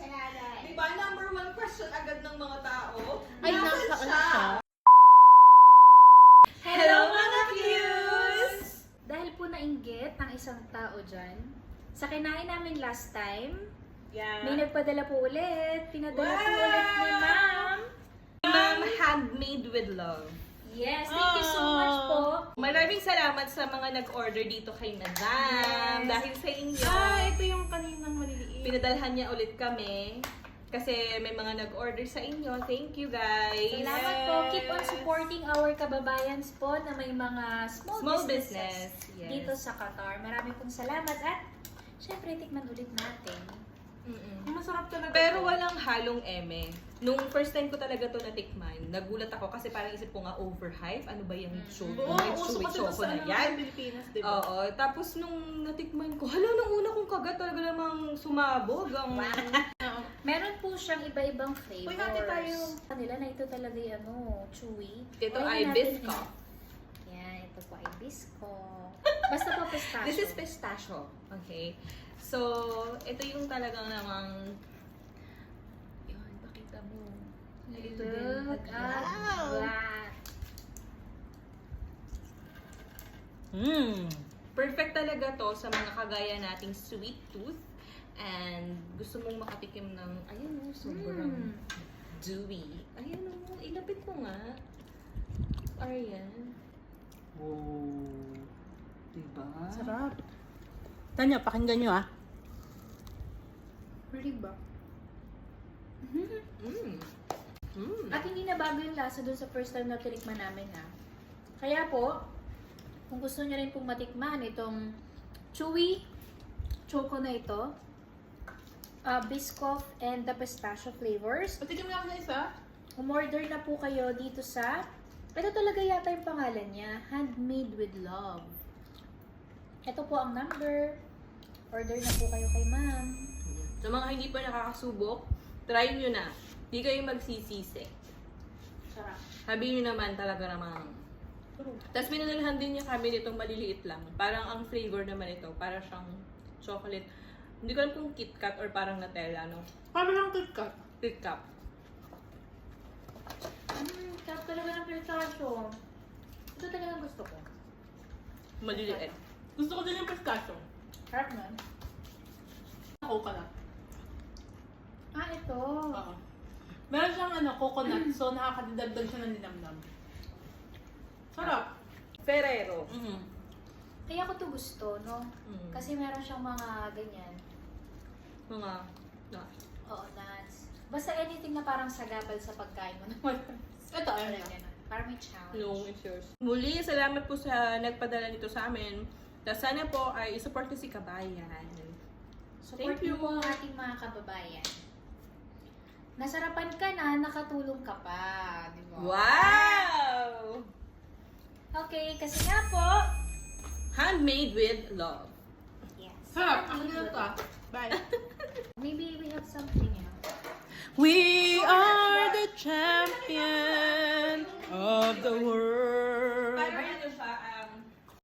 Diba, number one question agad ng mga tao? Ay, Nasaan nasaan siya? siya? Hello mga views! Dahil po nainggit ang isang tao dyan, sa kinain namin last time, may nagpadala po ulit. Pinadala po Wow! ulit ni Ma'am. Ma'am, handmade with love. Yes, thank you so much po. Maraming salamat sa mga nag-order dito kay Madam. Yes. Dahil sa inyo, Ito yung kaninang maliliit. pinadalhan niya ulit kami. Kasi may mga nag-order sa inyo. Thank you guys. Salamat po. Keep on supporting our kababayans po na may mga small businesses business. Yes. dito sa Qatar. Marami pong salamat at syempre tikman ulit natin. Masarap talaga. Pero walang halong eme. Nung first time ko talaga to natikman, nagulat ako kasi parang isip ko nga overhype. Ano ba yung choco? Oo, May uso kasi choco sa na ano yan. ng Pilipinas, di ba? Oo. Tapos nung natikman ko, hala, nung una kong kagat talaga namang sumabog. Ang... Meron po siyang iba-ibang flavors. Uy, hati tayo. Kanila na ito talaga yung chewy. Ito Uy, ay natin bisco. Yan, ito po ay bisco. Basta po pistachio. This is pistachio. Okay. So, ito yung talagang namang... Yun, pakita mo. Ito din. Look at that. Perfect talaga to sa mga kagaya nating sweet tooth. And gusto mong makatikim ng, ayun o, sobrang dewy. Ayun o, ilapit mo nga. Arian. Oh. Diba? Sarap. Tanya, pakinggan nyo Really ba? Mm. At hindi na bago yung lasa dun sa first time na tinikman namin Kaya po, kung gusto niyo rin pong matikman itong chewy choco na ito, biscoff and the pistachio flavors, Patikim na ako na isa. umorder na po kayo dito sa, ito talaga yata yung pangalan niya, Handmade with Love. Ito po ang number. Order na po kayo kay ma'am. Sa mga hindi pa nakakasubok, try nyo na. Di kayo magsisisi. Sarap. Sabihin nyo naman talaga namang. Tapos minanalhan din niya kami nitong maliliit lang. Parang ang flavor naman ito, para siyang chocolate. Hindi ko alam kung KitKat or parang Nutella, no? Parang lang KitKat. KitKat. Sarap talaga ng pistachio. Ito talaga ang gusto ko. Maliliit. Gusto ko din yung pistachio. Sarap nun. Coconut. Ito. Oo. Meron siyang coconut, so nakakadagdag siya ng dinamdam. Sarap. Ferrero. Kaya ko to gusto, no? Mm. Kasi meron siyang mga ganyan. Mga nuts. Oo, nuts. Basta anything na parang sagabal sa pagkain mo naman. Ito, ayun na. Ganun. Parang may challenge. No, it's yours. Muli, salamat po sa nagpadala nito sa amin. Tapos sana po ay isupport si Kabayan. Support Thank you. niyo po ang ating mga kababayan. Nasarapan ka na, nakatulong ka pa. Di ba? Wow! Okay, kasi nga po, Handmade with love. yes. Sarap. Ako na ito Bye. Maybe we have something else. We are the champion of the world.